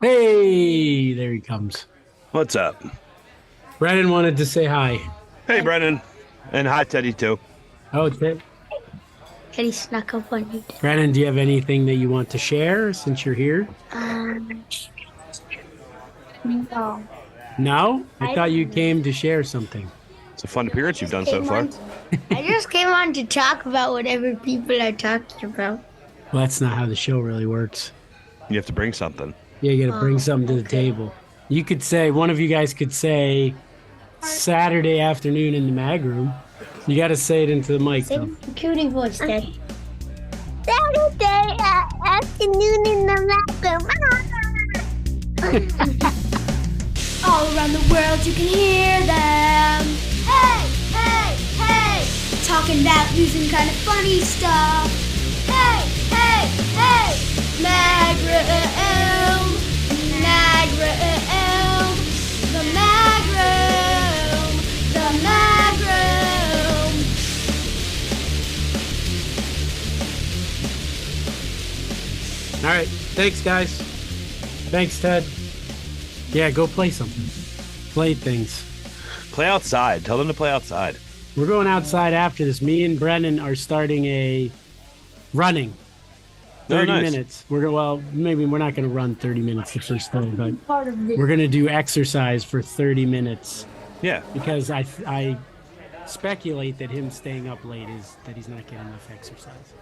Hey, there he comes. What's up? Brennan wanted to say hi. Hey, Brennan. And hi, Teddy, too. Oh, Ted. Teddy snuck up on you. Brennan, do you have anything that you want to share since you're here? No. No? I thought you came to share something. It's a fun appearance you've done so far. I just came on to talk about whatever people are talking about. Well, that's not how the show really works. You have to bring something. Yeah, you got to bring something to the table. You could say, one of you guys could say Saturday afternoon in the mag room. You got to say it into the mic, though. Same cutie voice, Dad. Saturday afternoon in the bathroom. All around the world you can hear them. Hey, hey, hey. Talking about news and kind of funny stuff. Hey, hey, hey. Mag-room, mag-room, the mag-room, the mag-room. All right. Thanks, guys. Thanks, Ted. Yeah, go play something. Play things. Play outside. Tell them to play outside. We're going outside after this. Me and Brennan are starting a running. 30 nice. minutes. Maybe we're not going to run 30 minutes the first time, but Part of this. we're going to do exercise for 30 minutes Yeah. because I speculate that him staying up late is that he's not getting enough exercise.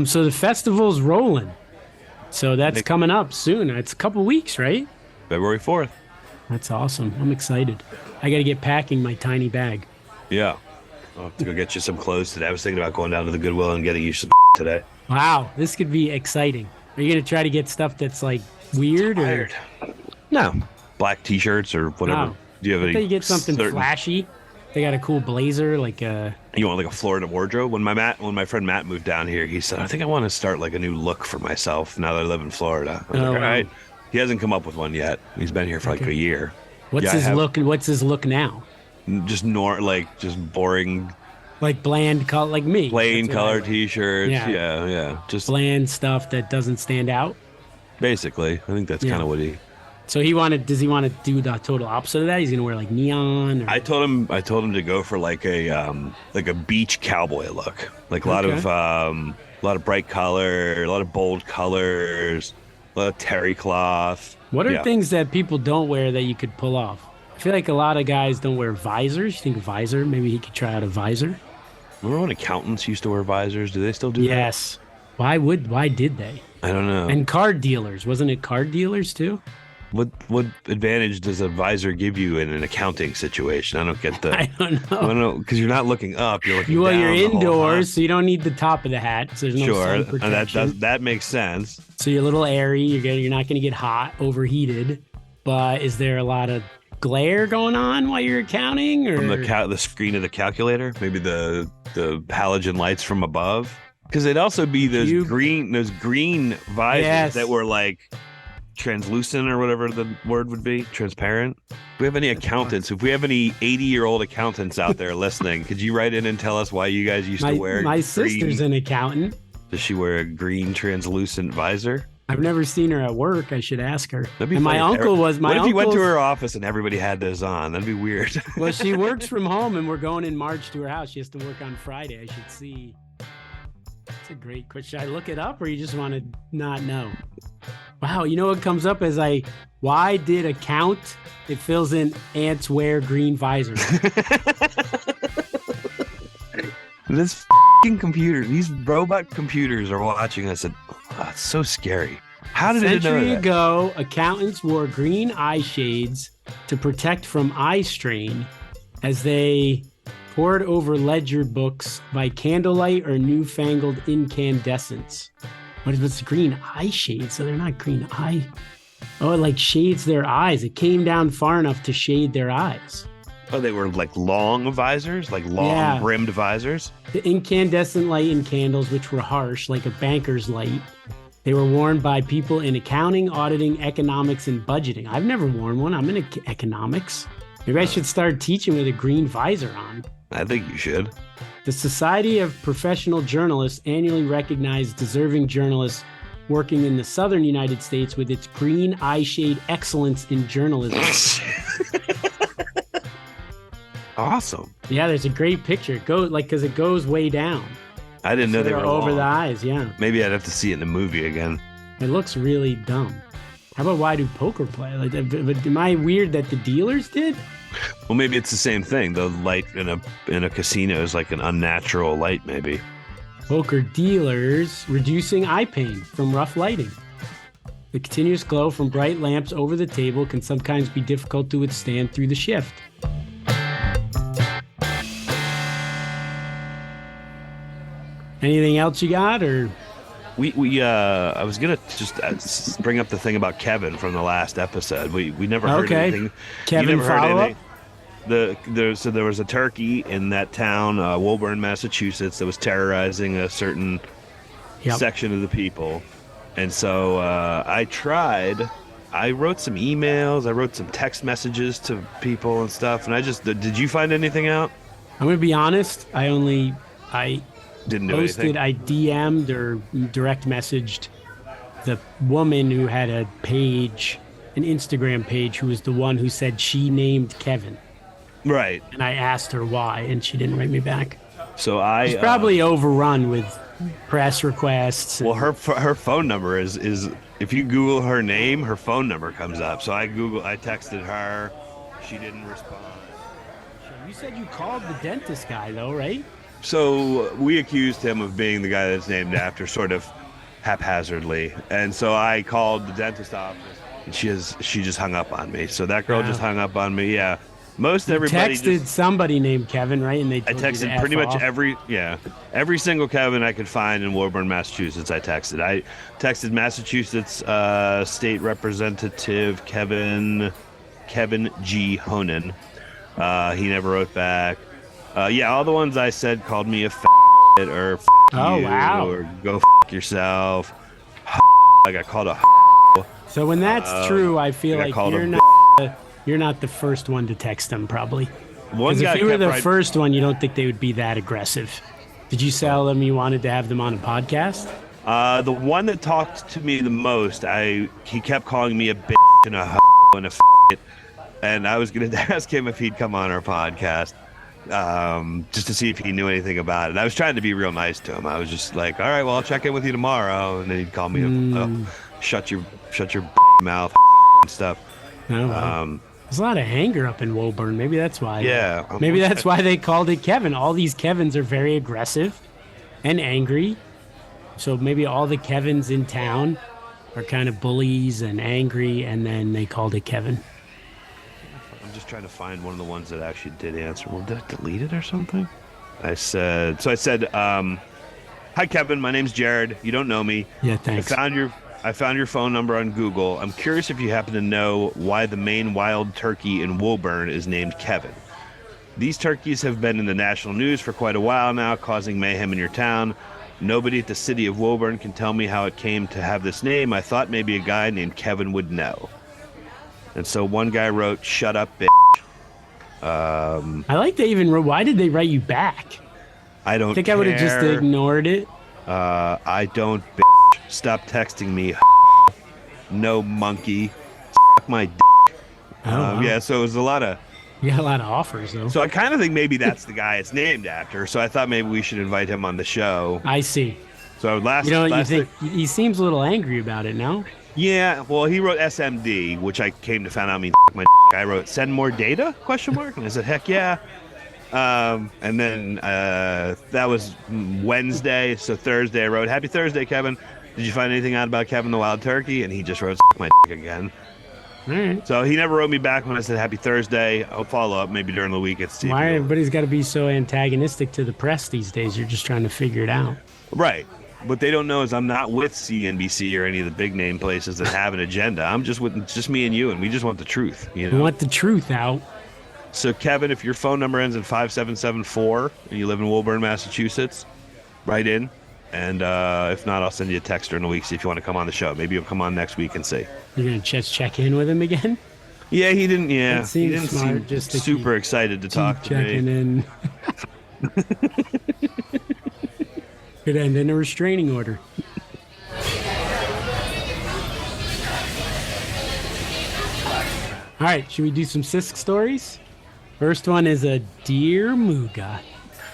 So the festival's rolling. So that's coming up soon. It's a couple weeks, right? February 4th. That's awesome. I'm excited. I got to get packing my tiny bag. Yeah. I'll have to go get you some clothes today. I was thinking about going down to the Goodwill and getting you some today. Wow, this could be exciting. Are you going to try to get stuff that's like weird or? Tired. No. Black t-shirts or whatever. No. Do you have I any thought you get something certain- flashy. They got a cool blazer, like a. You want like a Florida wardrobe? When my friend Matt moved down here, he said, I think I want to start like a new look for myself now that I live in Florida. I was like, all right. He hasn't come up with one yet. He's been here for like a year. What's his look? What's his look now? Just just boring, Like bland color, like me. plain That's what I color like. t-shirts. Yeah. Yeah. Just Bland stuff that doesn't stand out. basically, I think that's Yeah. kind of what he. So does he want to do the total opposite of that? He's gonna wear like neon. Or... I told him to go for like a beach cowboy look, like a lot of bright color, a lot of bold colors, a lot of terry cloth. What are Yeah. things that people don't wear that you could pull off? I feel like a lot of guys don't wear visors. You think visor? Maybe he could try out a visor. Remember when accountants used to wear visors? Do they still do Yes. Why did they? that? I don't know. And card dealers, wasn't it card dealers too? What advantage does a visor give you in an accounting situation? I don't get the. I don't I know. don't know because you're not looking up. You're looking Well, down. you're the whole time. indoors, so you don't need the top of the hat. So there's no Sure, sun and protection. that makes sense. So you're a little airy. You're not going to get hot, overheated. But is there a lot of glare going on while you're accounting, or From the screen of the calculator, maybe the halogen lights from above, because it'd also be those You- green visors Yes. that were like translucent or whatever the word would be, transparent. If we have any accountants, if we have any 80-year-old accountants out there listening, could you write in and tell us why you guys used to wear my green? sister's an accountant. Does she wear a green translucent visor? I've never seen her at work. I should ask her. That'd be And my funny. uncle was my What if you went to uncle's- her office and everybody had those on? That'd be weird. Well, she works from home, and we're going in March to her house. She has to work on Friday. I should see. That's a great question. Should I look it up, or you just want to not know? Wow, you know what comes up as why did account? It fills in ants wear green visors. This computer, these robot computers are watching us, and it's so scary. How did it know Century that? ago, accountants wore green eye shades to protect from eye strain as they pored over ledger books by candlelight or newfangled incandescence. What's green eye shades? So they're not green eye. Oh, it like shades their eyes. It came down far enough to shade their eyes. Oh, they were like long visors, like long Yeah. brimmed visors. The incandescent light in candles, which were harsh, like a banker's light, they were worn by people in accounting, auditing, economics, and budgeting. I've never worn one. I'm in economics. Maybe I should start teaching with a green visor on. I think you should. The Society of Professional Journalists annually recognizes deserving journalists working in the southern United States with its green eye shade excellence in journalism. Awesome. Yeah, there's a great picture. It goes because it goes way down. I didn't know they were over long. the eyes. Yeah, Maybe I'd have to see it in the movie again. it looks really dumb. How about why do poker play? Like, am I weird that the dealers did? Well, maybe it's the same thing. The light in a casino is like an unnatural light, maybe. Poker dealers reducing eye pain from rough lighting. The continuous glow from bright lamps over the table can sometimes be difficult to withstand through the shift. Anything else you got, or? I was gonna just bring up the thing about Kevin from the last episode. We never heard anything. Kevin, you never heard follow up? anything. There was a turkey in that town, Woburn, Massachusetts, that was terrorizing a certain section of the people, and so I wrote some emails, I wrote some text messages to people and stuff, and did you find anything out? I'm gonna be honest. I Didn't do posted, anything. I DM'd or direct messaged the woman who had an Instagram page, who was the one who said she named Kevin. Right. And I asked her why, and she didn't write me back. So She's probably overrun with press requests. Well, her phone number is if you Google her name, her phone number comes up. So I texted her, she didn't respond. You said you called the dentist guy, though, right? So we accused him of being the guy that's named after, sort of haphazardly, and so I called the dentist office, and she just hung up on me. So that girl just hung up on me. Yeah, everybody texted somebody named Kevin, right? And I texted pretty much every single Kevin I could find in Woburn, Massachusetts. I texted Massachusetts State Representative Kevin G. Honan. He never wrote back. All the ones I said called me a or you, or go yourself. I got called a. So when that's true, I feel like you're not the first one to text them, probably. Because if you were the first one, you don't think they would be that aggressive. Did you tell them you wanted to have them on a podcast? The one that talked to me the most, he kept calling me a bitch and a and a and I was going to ask him if he'd come on our podcast. Just to see if he knew anything about it. I was trying to be real nice to him. I was just like, all right, well, I'll check in with you tomorrow. And then he'd call me, shut your mouth and stuff. Oh, wow. There's a lot of anger up in Woburn. Maybe that's why. Yeah. Maybe that's why they called it Kevin. All these Kevins are very aggressive and angry. So maybe all the Kevins in town are kind of bullies and angry, and then they called it Kevin. I'm just trying to find one of the ones that actually did answer. Well, did I delete it or something? I said, hi, Kevin. My name's Jared. You don't know me. Yeah, thanks. I found your phone number on Google. I'm curious if you happen to know why the main wild turkey in Woburn is named Kevin. These turkeys have been in the national news for quite a while now, causing mayhem in your town. Nobody at the city of Woburn can tell me how it came to have this name. I thought maybe a guy named Kevin would know. And so one guy wrote, shut up, bitch. I like they even wrote, why did they write you back? I don't think I would have just ignored it. I don't, bitch. Stop texting me. No monkey. Suck my dick. Wow. Yeah, so it was a lot of... You got a lot of offers, though. So I kind of think maybe that's the guy it's named after. So I thought maybe we should invite him on the show. I see. So you think he seems a little angry about it, no? Yeah, well, he wrote SMD, which I came to find out means my I wrote send more data? ? And I said, heck yeah. And then that was Wednesday. So Thursday I wrote, happy Thursday, Kevin. Did you find anything out about Kevin the Wild Turkey? And he just wrote my again. All right. So he never wrote me back when I said happy Thursday. I'll follow up maybe during the week. Why everybody's got to be so antagonistic to the press these days? You're just trying to figure it out. Right. What they don't know is I'm not with CNBC or any of the big name places that have an agenda. I'm just with just me and you, and we just want the truth. You know? We want the truth out. So, Kevin, if your phone number ends in 5774 and you live in Woburn, Massachusetts, write in. And if not, I'll send you a text during the week, see if you want to come on the show. Maybe you'll come on next week and see. You're going to just check in with him again? Yeah, he didn't. Yeah, he didn't seem just super excited to talk to me. Checking in. Could end in a restraining order. All right, should we do some Sisk stories? First one is a Dear Mooga.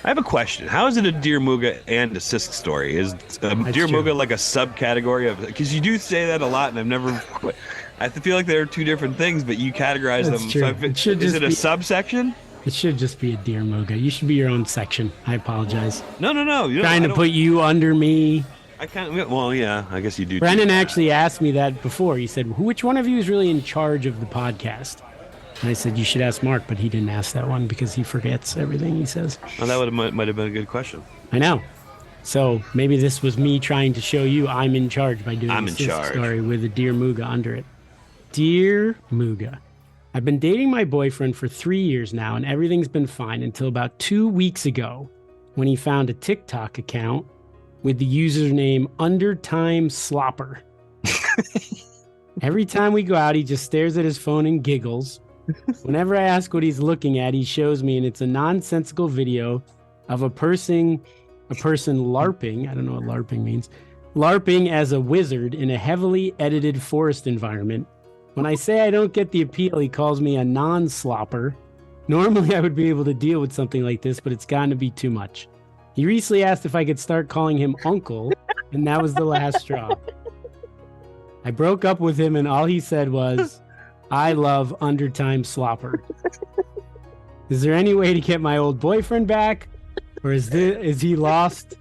I have a question. How is it a Dear Mooga and a Sisk story? Is Dear true. Mooga like a subcategory of? Because you do say that a lot, and I've never. I feel like they're two different things, but you categorize That's them. true. So It is it a subsection? It should just be a Dear Mooga. You should be your own section. I apologize. No. Trying to put you under me. I kind of. Well, yeah. I guess you do. Brennan actually asked me that before. He said, which one of you is really in charge of the podcast? And I said, you should ask Mark, but he didn't ask that one because he forgets everything he says. Oh, that might have been a good question. I know. So maybe this was me trying to show you I'm in charge by doing I'm a in Sisk charge. story with a Dear Mooga under it. Dear Mooga, I've been dating my boyfriend for 3 years now, and everything's been fine until about 2 weeks ago when he found a TikTok account with the username Undertime Slopper. Every time we go out, he just stares at his phone and giggles. Whenever I ask what he's looking at, he shows me, and it's a nonsensical video of a person LARPing. I don't know what LARPing means. LARPing as a wizard in a heavily edited forest environment. When I say I don't get the appeal, he calls me a non-slopper. Normally, I would be able to deal with something like this, but it's gotten to be too much. He recently asked if I could start calling him Uncle, and that was the last straw. I broke up with him, and all he said was, I love Undertime Slopper. Is there any way to get my old boyfriend back? Or is he lost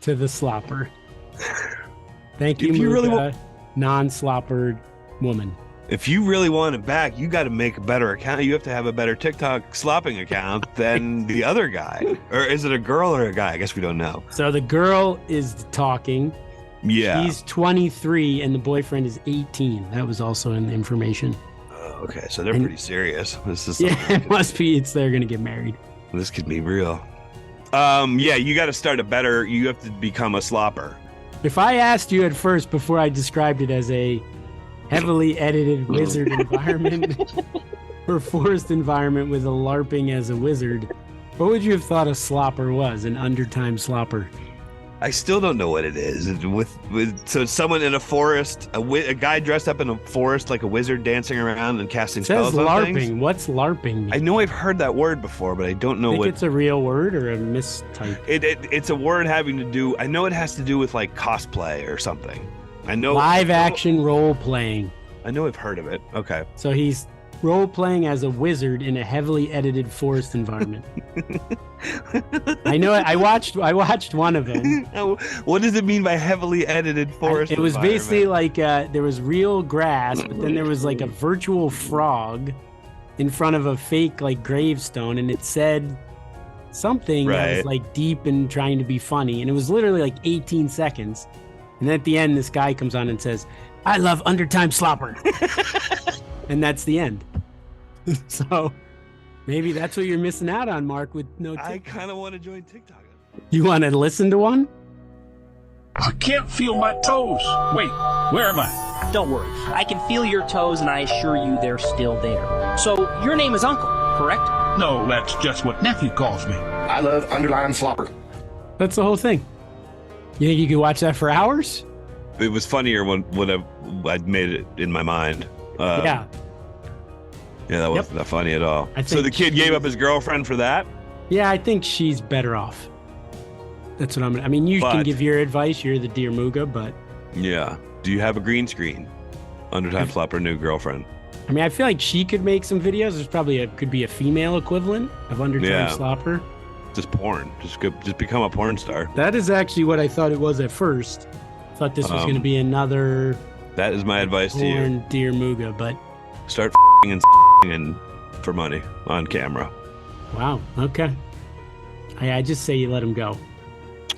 to the slopper? Thank you, If you really Mooga, non-sloppered woman. If you really want it back, you got to make a better account. You have to have a better TikTok slopping account than the other guy. Or is it a girl or a guy? I guess we don't know. So the girl is talking. Yeah. He's 23 and the boyfriend is 18. That was also in the information. Oh, okay, so they're pretty serious. This is Yeah, it must be. They're going to get married. This could be real. Yeah, you got to start you have to become a slopper. If I asked you at first before I described it as a heavily edited wizard environment or forest environment with a LARPing as a wizard, what would you have thought a slopper was, an undertime slopper? I still don't know what it is. So it's someone in a forest, a guy dressed up in a forest like a wizard dancing around and casting It says spells on LARPing. things. What's LARPing mean? I know I've heard that word before, but I don't know Think what it's a real word or a mistype. it's a word having to do. I know it has to do with like cosplay or something. I know Live action role playing. I know I've heard of it. Okay. So he's role playing as a wizard in a heavily edited forest environment. I know. I watched one of them. What does it mean by heavily edited forest? It was environment? basically like there was real grass, but then there was like a virtual frog in front of a fake like gravestone, and it said something that was like deep and trying to be funny, and it was literally like 18 seconds. And then at the end, this guy comes on and says, "I love Undertime Slopper," and that's the end. So maybe that's what you're missing out on, Mark. With no, I kind of want to join TikTok. You want to listen to one? I can't feel my toes. Wait, where am I? Don't worry, I can feel your toes and I assure you they're still there. So, your name is Uncle, correct? No, that's just what nephew calls me. I love underline slopper. That's the whole thing. You think you could watch that for hours? It was funnier when I'd made it in my mind. Yeah. Yeah, that wasn't that funny at all. I So the think kid gave up his girlfriend for that? Yeah, I think she's better off. That's what I mean, you can But- give your advice. You're the Dear Mooga, but Yeah. Do you have a green screen? Undertime Slopper, new girlfriend. I mean, I feel like she could make some videos. There's probably could be a female equivalent of Undertime Yeah. Slopper. Just porn. Just become a porn star. That is actually what I thought it was at first. I thought this was going to be another That is my advice to you. porn Dear Mooga, but Start and for money on camera. wow, okay. I just say you let him go.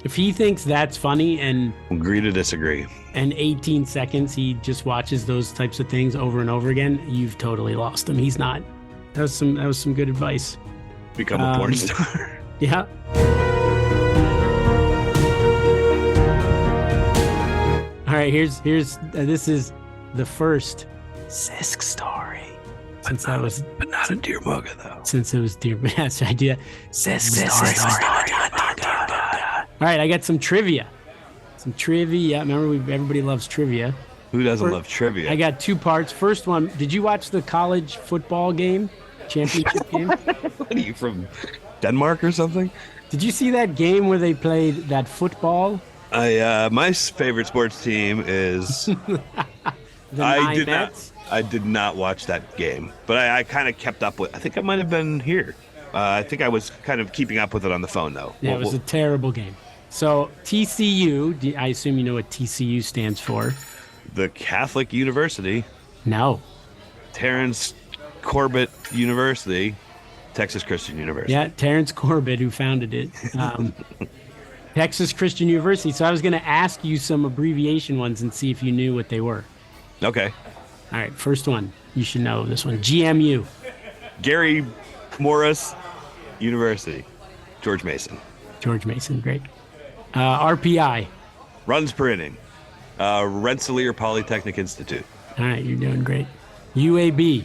If he thinks that's funny and Agree to disagree. 18 seconds he just watches those types of things over and over again, you've totally lost him. He's not. That was some good advice. Become a porn star. Yeah. All right, here's this is the first Sisk story. Since that was But not a Dear Mooga, though. since it was Dear Yes, I did Sisk story. All right, I got some trivia. Remember, everybody loves trivia. Who doesn't love trivia? I got 2 parts. First one, did you watch the college football game? Championship game? What are you, from Denmark or something? Did you see that game where they played that football? My favorite sports team is. The Nine Nets? I did not watch that game, but I kind of kept up with. I think I might have been here. I think I was kind of keeping up with it on the phone, though. Yeah, it was a terrible game. So TCU, I assume you know what TCU stands for. The Catholic University. No. Terrence Corbett University. Texas Christian University. Yeah, Terrence Corbett, who founded it. Texas Christian University. So I was going to ask you some abbreviation ones and see if you knew what they were. Okay. All right, first one. You should know this one. GMU. Gary Morris University. George Mason. George Mason, great. RPI. Runs per inning. Rensselaer Polytechnic Institute. All right, you're doing great. UAB.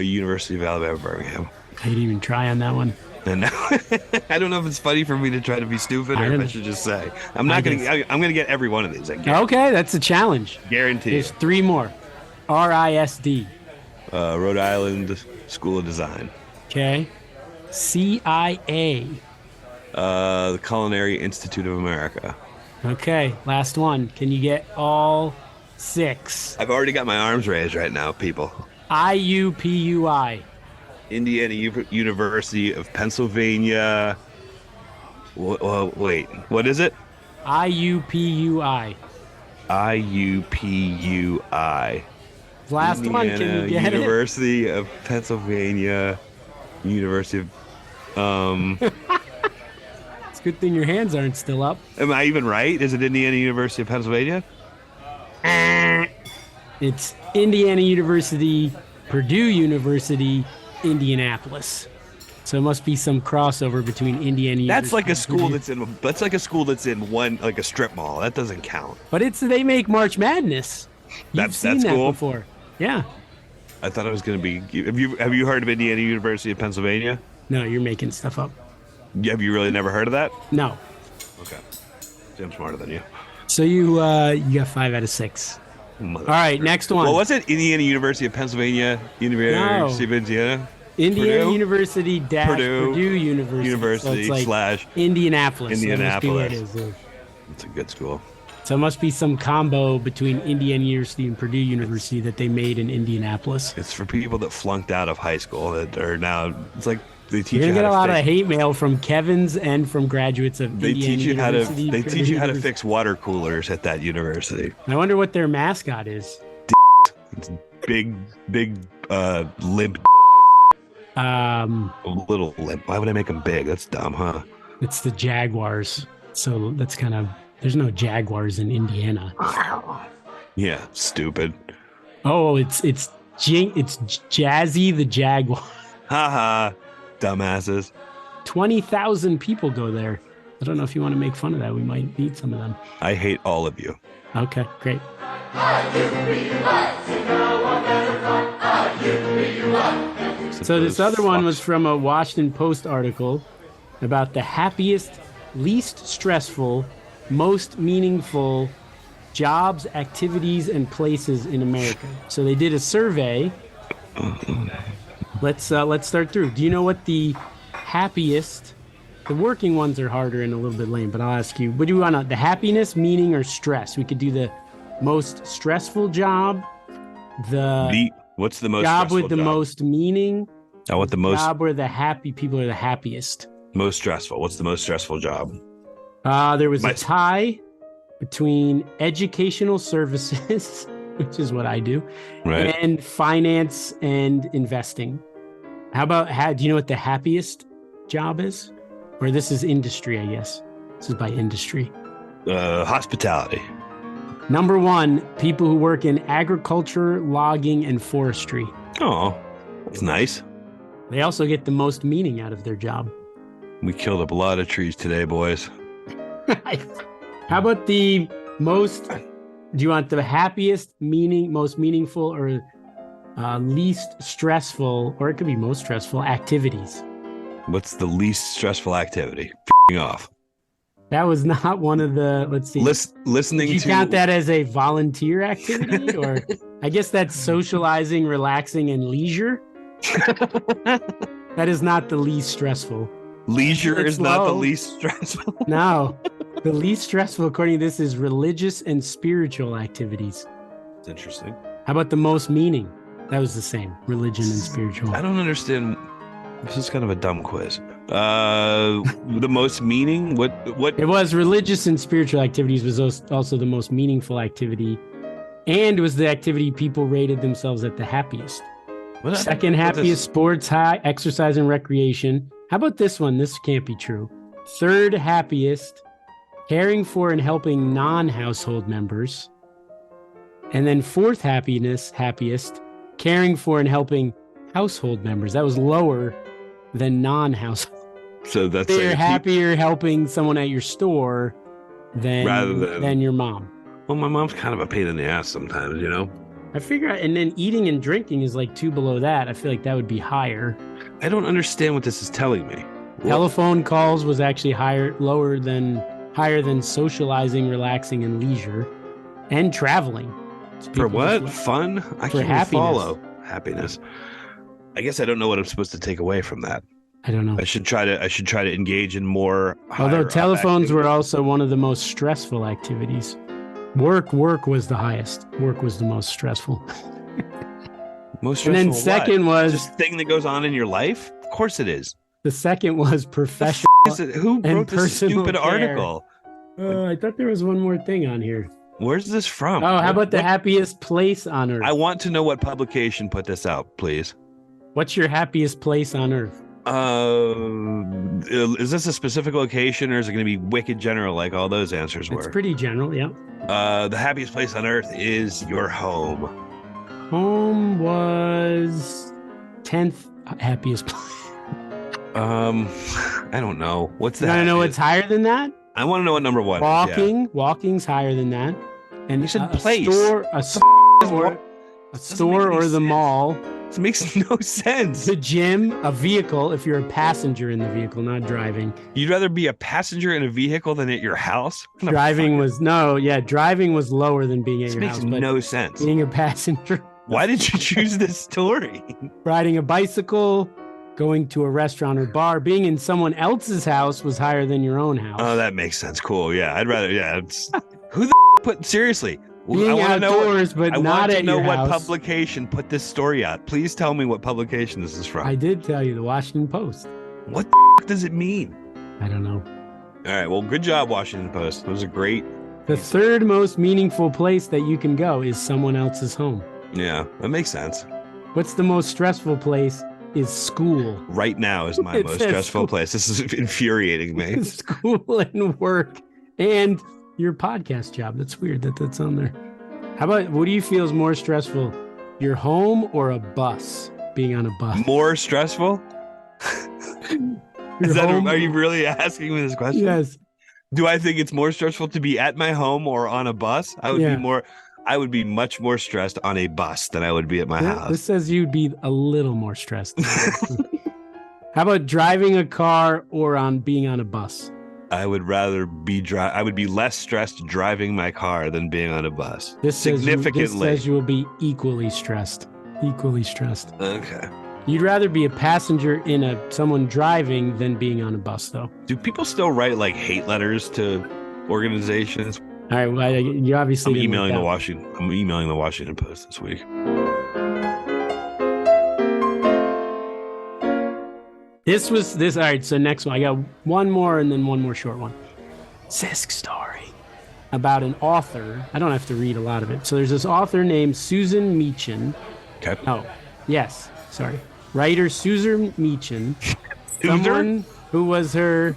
University of Alabama, Birmingham. I didn't even try on that one. And now, I don't know if it's funny for me to try to be stupid or if I should just say. I'm gonna get every one of these. Okay, that's a challenge. Guarantee. There's 3 more. RISD. Rhode Island School of Design. Okay. CIA. The Culinary Institute of America. Okay, last one. Can you get all 6? I've already got my arms raised right now, people. IUPUI. Indiana University of Pennsylvania. Wait, what is it? IUPUI. IUPUI. Last Indiana one. Can you get University of Pennsylvania. University of. It's a good thing your hands aren't still up. Am I even right? Is it Indiana University of Pennsylvania? It's Indiana University, Purdue University, Indianapolis. So it must be some crossover between Indiana University. That's like a school that's in. That's like a school that's in one, like a strip mall. That doesn't count. But they make March Madness. You've seen that cool. before. Yeah. I thought it was going to be. Have you heard of Indiana University of Pennsylvania? No, you're making stuff up. Have you really never heard of that? No. Okay. See, I'm smarter than you. So you got 5 out of 6. All right, next one. Well, what's it? Indiana University of Pennsylvania, University of Indiana. Indiana Purdue? University dash Purdue University. So it's like slash Indianapolis. Indianapolis. So that must be what it is. It's a good school. So it must be some combo between Indiana University and Purdue University that they made in Indianapolis. It's for people that flunked out of high school that are now. It's like they teach You're you gonna get a lot fix, of hate mail from Kevin's and from graduates of They Indiana teach you how to. University, They Purdue teach you how to University. fix water coolers at that university. I wonder what their mascot is. It's big, limp. A little limp. Why would I make them big? That's dumb, huh? It's the Jaguars. So that's kind of. There's no Jaguars in Indiana. Yeah, stupid. Oh, it's Jazzy the Jaguar. Haha, dumbasses. 20,000 people go there. I don't know if you want to make fun of that. We might meet some of them. I hate all of you. Okay, great. So this other one was from a Washington Post article about the happiest, least stressful, most meaningful jobs, activities, and places in America. So they did a survey. Let's start through. Do you know what the happiest? The working ones are harder and a little bit lame, but I'll ask you. What do you want? The happiness, meaning, or stress? We could do the most stressful job. What's the most job with the job? most meaning? I want the most job where the happy people are the happiest. most stressful. What's the most stressful job? There was a tie between educational services, which is what I do, Right. and finance and investing. Do you know what the happiest job is? Or this is industry, I guess. This is by industry. Hospitality. Number 1, people who work in agriculture, logging, and forestry. Oh, that's nice. They also get the most meaning out of their job. We killed up a lot of trees today, boys. How about the most? Do you want the happiest, most meaningful, or least stressful, or it could be most stressful activities? What's the least stressful activity? F***ing off. That was not one of the, let's see. Listening Did you to count that as a volunteer activity? Or I guess that's socializing, relaxing, and leisure. That is not the least stressful. leisure It's is not the low. least stressful. No. The least stressful, according to this, is religious and spiritual activities. It's interesting. How about the most meaning? That was the same. Religion and spiritual. I don't understand. This is kind of a dumb quiz. The most meaning? What? It was religious and spiritual activities was also the most meaningful activity, and was the activity people rated themselves at the happiest. what Second what happiest, this- sports, high, exercise, and recreation. How about this one? This can't be true. Third happiest, caring for and helping non-household members. And then fourth happiest, caring for and helping household members. That was lower than non-household. So that's You're like, happier helping someone at your store Rather than- than your mom. well, my mom's kind of a pain in the ass sometimes, you know. I figure, and then eating and drinking is like 2 below that. I feel like that would be higher. I don't understand what this is telling me. Telephone calls was actually higher than socializing, relaxing, and leisure, and traveling. So For people what? just- Fun? I For can't happiness. follow happiness. I guess I don't know what I'm supposed to take away from that. I don't know. I should try to engage in more. Although higher up telephones were activities. also one of the most stressful activities. Work was the highest. Work was the most stressful. most And then stressful. what? second was Just thing that goes on in your life. Of course it is. the second was The professional. is it? Who and wrote this personal stupid care. article? I thought there was one more thing on here. Where's this from? Oh, how What- about the what- happiest place on earth? I want to know what publication put this out, please. What's your happiest place on earth? Is this a specific location or is it going to be wicked general like all those answers It's were? pretty general, yeah. The happiest place on earth is your home. Home was 10th happiest place. I don't know. What's You that? want to know what's higher than that? I want to know what number one is. Yeah. Walking's higher than that. And You said a place. store, a Doesn't store make or any the sense. mall, This makes no sense. the gym, a vehicle, if you're a passenger in the vehicle, not driving. You'd rather be a passenger in a vehicle than at your house? What the Driving fuck? driving was lower than being at This your makes house, but no sense. being a passenger, Why did you choose this story? riding a bicycle, going to a restaurant or bar, being in someone else's house was higher than your own house. Oh, that makes sense. Cool. Yeah, I'd rather. Yeah. It's, who the put seriously? I being want to know. outdoors, but I not want to at know your what house. publication put this story out. Please tell me what publication this is from. I did tell you, the Washington Post. What the does it mean? I don't know. All right. Well, good job, Washington Post. It was a great. The third most meaningful place that you can go is someone else's home. Yeah, that makes sense. What's the most stressful place is school. Right now is my It most says stressful school. place. This is infuriating me. School and work and your podcast job. That's weird that that's on there. How about, what do you feel is more stressful? Your home or a bus? Being on a bus. More stressful? Your home- Are you really asking me this question? Yes. Do I think it's more stressful to be at my home or on a bus? I would be much more stressed on a bus than I would be at my house. This says you'd be a little more stressed. How about driving a car or being on a bus? I would rather I would be less stressed driving my car than being on a bus. This Significantly. says you will be equally stressed. Equally stressed. Okay. You'd rather be a passenger in someone driving than being on a bus, though. Do people still write like hate letters to organizations? All right, well, you obviously I'm didn't emailing look the Washington Post this week. This was this. All right, so next one. I got one more and then one more short one. Sisk story about an author. I don't have to read a lot of it. So there's this author named Susan Meechan. Okay. Oh, yes. Sorry. Writer Susan Meechan. Someone who was her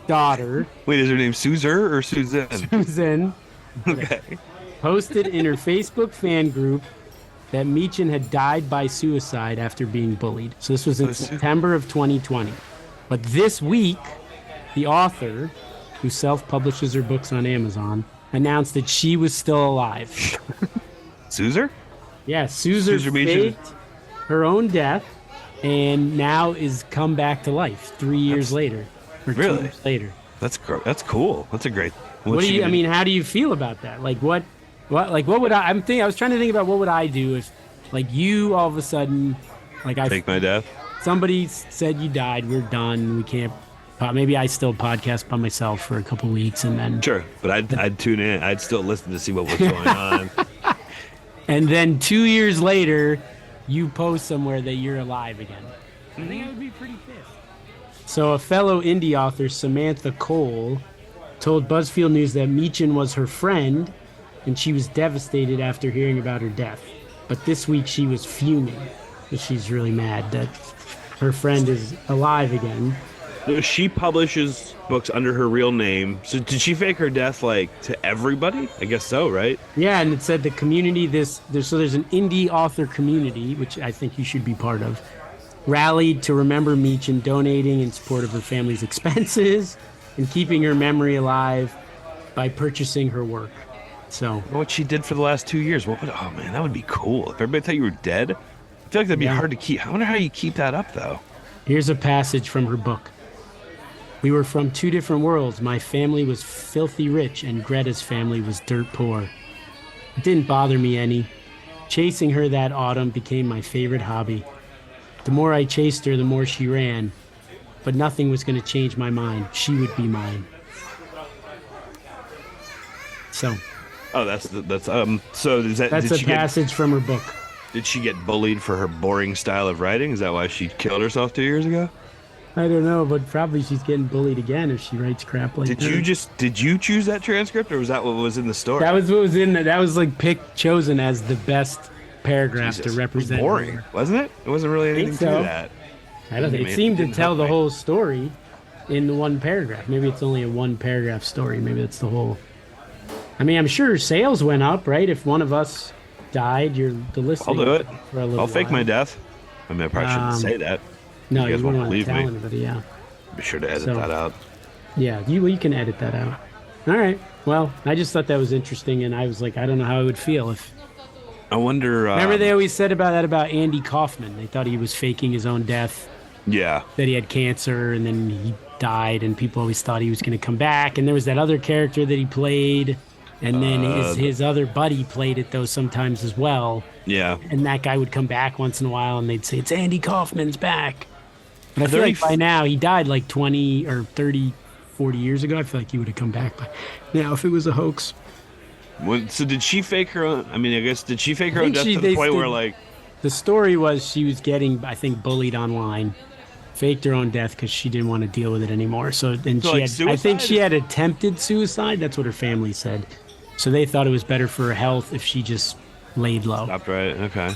daughter, Wait, is her name Suzer or Susan? Susan, Okay. posted in her Facebook fan group that Meechan had died by suicide after being bullied. So this was in September of 2020. But this week, the author, who self-publishes her books on Amazon, announced that she was still alive. Suzer? Yeah, Susan Susan Meechan. faked her own death and now is come back to life 3 years later. Or 2 Really? years later. That's cool. That's a great. What do you? I mean, how do you feel about that? Like what would I? I was trying to think about what would I do if, like, you all of a sudden, like fake my death. Somebody said you died. We're done. We can't. Maybe I still podcast by myself for a couple weeks and then. Sure, but I'd tune in. I'd still listen to see what was going on. And then 2 years later, you post somewhere that you're alive again. I think I would be pretty pissed. So a fellow indie author, Samantha Cole, told BuzzFeed News that Meechin was her friend, and she was devastated after hearing about her death. But this week she was fuming. She's really mad that her friend is alive again. She publishes books under her real name. So did she fake her death, like, to everybody? I guess so, right? Yeah, and it said the community, there's an indie author community, which I think you should be part of, rallied to remember Meechin, donating in support of her family's expenses and keeping her memory alive by purchasing her work. So what she did for the last 2 years. Oh man, that would be cool. If everybody thought you were dead, I feel like that'd be hard to keep. I wonder how you keep that up, though. Here's a passage from her book. We were from two different worlds. My family was filthy rich and Greta's family was dirt poor. It didn't bother me any. Chasing her that autumn became my favorite hobby. The more I chased her, the more she ran. But nothing was going to change my mind. She would be mine. So. Oh, so is that... That's a passage from her book. Did she get bullied for her boring style of writing? Is that why she killed herself 2 years ago? I don't know, but probably she's getting bullied again if she writes crap like that. Did you choose that transcript, or was that what was in the story? That was what was in it. That was like chosen as the best paragraph to represent. It was boring, wasn't it? It wasn't really anything to that. I don't think it seemed to tell the whole story in the one paragraph. Maybe it's only a one paragraph story. Maybe that's the whole. I mean, I'm sure sales went up, right? If one of us died, the listing. I'll do it. I'll fake while. my death. I mean, I probably shouldn't say that. No, you won't wouldn't want to believe tell me. anybody, yeah. Be sure to edit that out. Yeah, you can edit that out. All right. Well, I just thought that was interesting, and I was like, I don't know how I would feel if. I wonder. Remember, they always said about Andy Kaufman. They thought he was faking his own death. Yeah. That he had cancer, and then he died, and people always thought he was going to come back. And there was that other character that he played, and then his other buddy played it though sometimes as well. Yeah. And that guy would come back once in a while, and they'd say it's Andy Kaufman's back. But I feel like by now, he died like 20 or 30, 40 years ago. I feel like he would have come back by now if it was a hoax. So did she fake her own? I mean, I guess, did she fake her own death to the point where, like... The story was she was getting, I think, bullied online. Faked her own death because she didn't want to deal with it anymore. I think she had attempted suicide. That's what her family said. So they thought it was better for her health if she just laid low. Stopped, right? Okay.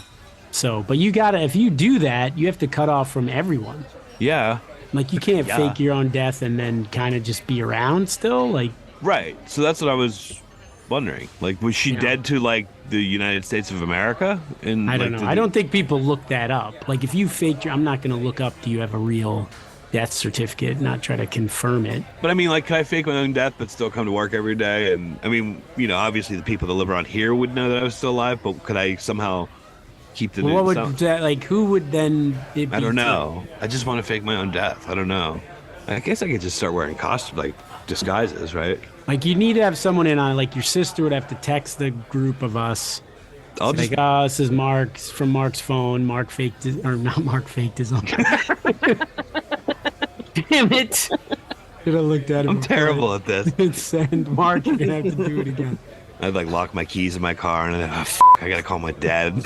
So, but if you do that, you have to cut off from everyone. Yeah. Like, you can't fake your own death and then kind of just be around still. Like, right. So that's what I was wondering. Like, was she dead to, like, the United States of America? I don't know. I don't think people look that up. Like, if you faked I'm not going to look up, do you have a real death certificate, not try to confirm it. But I mean, like, could I fake my own death but still come to work every day? And I mean, you know, obviously the people that live around here would know that I was still alive, but could I somehow keep the what would that, like, who would then it be? I don't know. I just want to fake my own death. I don't know. I guess I could just start wearing costumes, like disguises, right? Like, you need to have someone in on, like, your sister would have to text the group of us. Like, this is Mark from Mark's phone. Mark faked his, or not Mark faked his own. Damn it. Should have looked at him. I'm terrible at this. Send Mark, you're going to have to do it again. I'd, like, lock my keys in my car and then, I got to call my dad.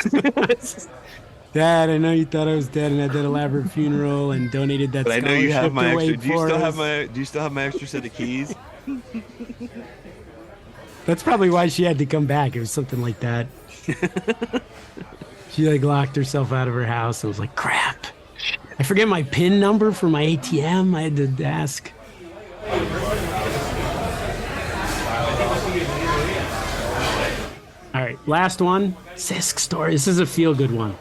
Dad, I know you thought I was dead and had that elaborate funeral and donated that. But I know you have my extra. Do you still have my extra set of keys? That's probably why she had to come back. It was something like that. She, like, locked herself out of her house and was like, crap. I forget my PIN number for my ATM. I had to ask. All right, last one. Sisk story. This is a feel-good one.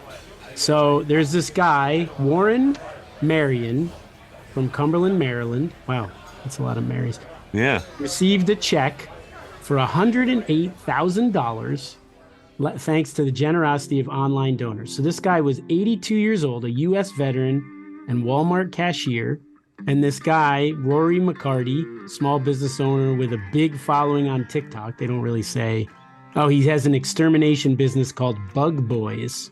So there's this guy, Warren Marion, from Cumberland, Maryland. Wow, that's a lot of Marys. Yeah. Received a check for $108,000 thanks to the generosity of online donors. So this guy was 82 years old, a U.S. veteran and Walmart cashier. And this guy, Rory McCarty, small business owner with a big following on TikTok. They don't really say. Oh, he has an extermination business called Bug Boys.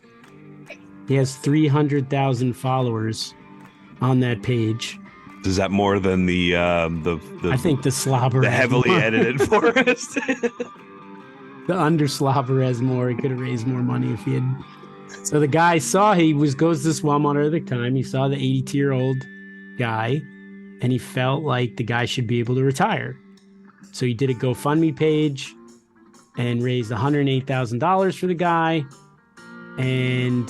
He has 300,000 followers on that page. Is that more than the I think the slobber, the has heavily more. edited forest? The under slobber has more. He could have raised more money if he had. So the guy saw goes to this Walmart every time. He saw the 82-year-old guy, and he felt like the guy should be able to retire. So he did a GoFundMe page and raised $108,000 for the guy. And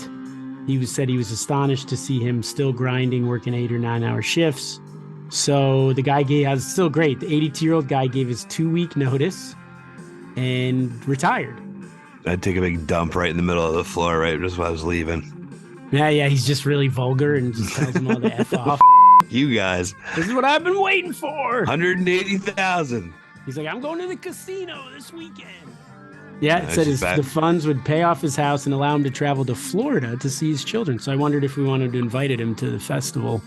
said he was astonished to see him still grinding, working 8 or 9 hour shifts. So the guy was still great. The 82-year-old guy gave his 2-week notice and retired. I'd take a big dump right in the middle of the floor, right just while I was leaving. Yeah, he's just really vulgar and just tells them all to F off. You guys. This is what I've been waiting for. 180,000. He's like, I'm going to the casino this weekend. Yeah, it That's said the funds would pay off his house and allow him to travel to Florida to see his children. So I wondered if we wanted to invite him to the festival.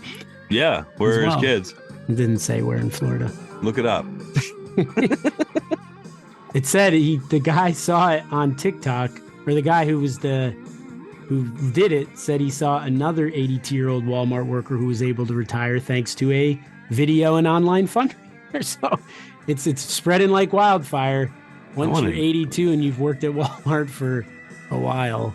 Yeah, where are well. his kids? It didn't say where in Florida. Look it up. It said the guy saw it on TikTok, or the guy who did it said he saw another 82-year-old Walmart worker who was able to retire thanks to a video and online fundraiser. So it's spreading like wildfire. Once you're 82 and you've worked at Walmart for a while,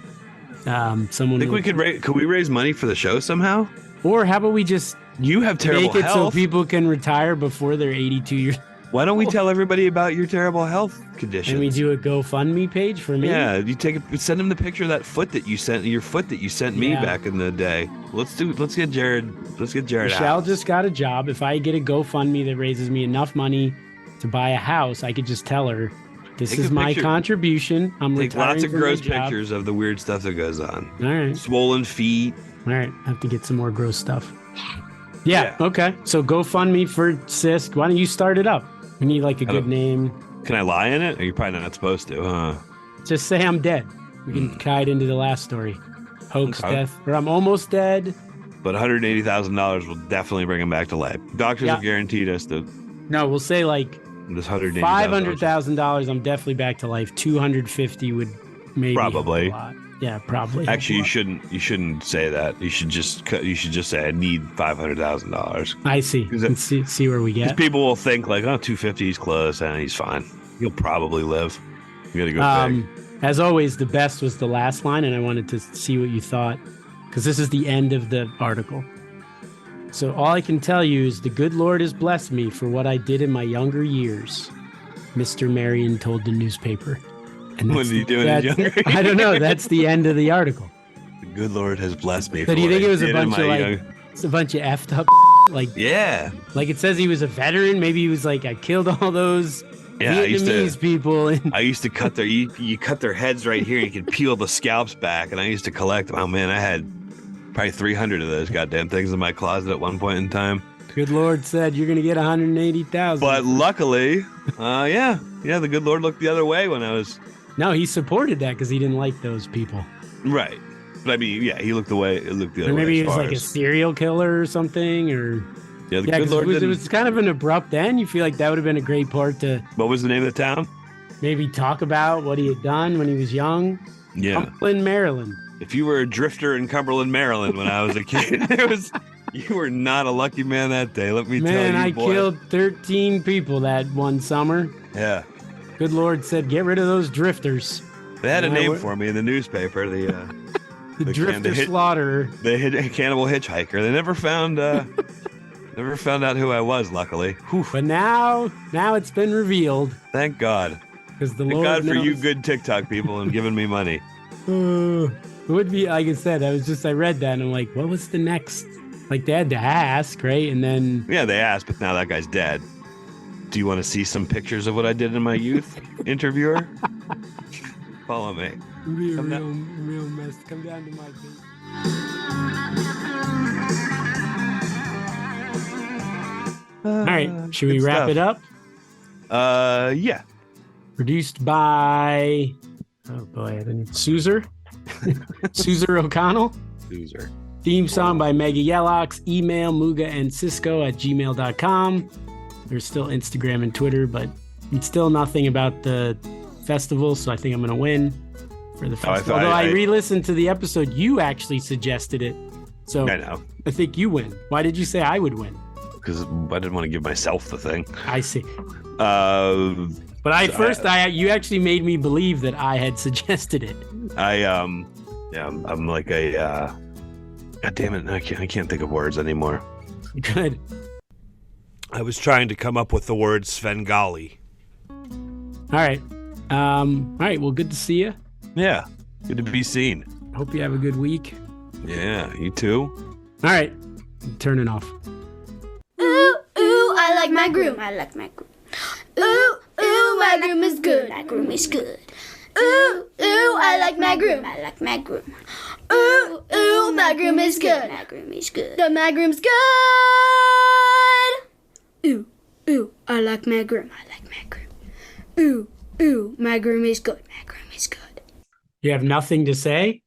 someone. I think could we raise money for the show somehow? Or how about we just You have terrible make it health. so people can retire before they're 82 years? Why don't we tell everybody about your terrible health condition? And we do a GoFundMe page for me. Yeah, you send him the picture of that foot that you sent me Yeah. back in the day. Let's get Jared Michelle out. just got a job. If I get a GoFundMe that raises me enough money to buy a house, I could just tell her, this Take is a my picture. contribution. I'm Take retiring lots of from my gross job. pictures of the weird stuff that goes on. All right. Swollen feet. All right. I have to get some more gross stuff. Yeah. Yeah. Okay. So GoFundMe for Sisk. Why don't you start it up? We need like a good name. Can I lie in it? Or you're probably not supposed to, huh? Just say I'm dead. We can tie it into the last story. Hoax Okay. death. Or I'm almost dead. But $180,000 will definitely bring him back to life. Doctors have guaranteed us that No, we'll say like this $180,000. $500,000. I'm definitely back to life. 250 would maybe Probably. help a lot. Yeah, probably. Actually, you shouldn't say that. You should just say I need $500,000. I see. Let's see where we Because get. people will think like, oh, 250 is close, and he's fine. He'll probably live. You gotta go big. As always, the best was the last line, and I wanted to see what you thought, because this is the end of the article. So all I can tell you is the good Lord has blessed me for what I did in my younger years, Mr. Marion told the newspaper. And What did he do in his younger years? I don't know. That's the end of the article. The good Lord has blessed me. So do you think it was a bunch of young... a bunch of effed up like Yeah. Like it says he was a veteran. Maybe he was like, I killed all those Vietnamese people. And I used to cut their you cut their heads right here. And you could peel the scalps back, and I used to collect them. Oh man, I had probably 300 of those goddamn things in my closet at one point in time. good Lord said you're gonna get 180,000. But luckily, the good Lord looked the other way when I was no, he supported that because he didn't like those people. right. But I mean, yeah, he looked the way. It looked the other Or way. maybe he as was far like a as- serial killer or something. Or Yeah, the yeah, good 'cause Lord it didn't. was kind of an abrupt end. You feel like that would have been a great part to What was the name of the town? maybe talk about what he had done when he was young. Yeah. Cumberland, Maryland. If you were a drifter in Cumberland, Maryland, when I was a kid, you were not a lucky man that day. Let me tell you, Man, I boy. killed 13 people that one summer. Yeah, Good Lord said, get rid of those drifters. they had a Yeah, name what- for me in the newspaper. The The drifter the hit- slaughterer. the cannibal hitchhiker. They never found out who I was. Luckily, Whew, But now it's been revealed thank God. because the Thank Lord God for you, knows. good TikTok people, and giving me money. It would be, like I said, I read that and I'm like, what was the next? Like they had to ask, right? And then Yeah, they asked, but now that guy's dead. Do you want to see some pictures of what I did in my youth, interviewer? Follow me. it'd be a Come real mess. Come down to my feet. All right, should we Good wrap stuff. it up? Yeah. Produced by, oh boy, I didn't, Suzer O'Connell. Loser. Theme song by Mega Yellox. Email moogaandsisko@gmail.com. There's still Instagram and Twitter, but it's still nothing about the festival, so I think I'm going to win for the festival. Although I re-listened to the episode, you actually suggested it. So I know. I think you win. Why did you say I would win? Because I didn't want to give myself the thing. I see. But you actually made me believe that I had suggested it. I'm like a God damn it! I can't think of words anymore. Good. I was trying to come up with the word Svengali. All right. Well, good to see you. Yeah, good to be seen. Hope you have a good week. Yeah, you too. All right, I'm turning off. Ooh, ooh, I like my groom. I like my groom. Ooh, ooh, my groom is good. My groom is good. Ooh, ooh, I like my groom. I like my groom. Ooh, ooh, my groom is good. My groom is good. My groom's good. Ooh, ooh, I like my groom. I like my groom. Ooh, ooh, my groom is good. My groom is good. You have nothing to say?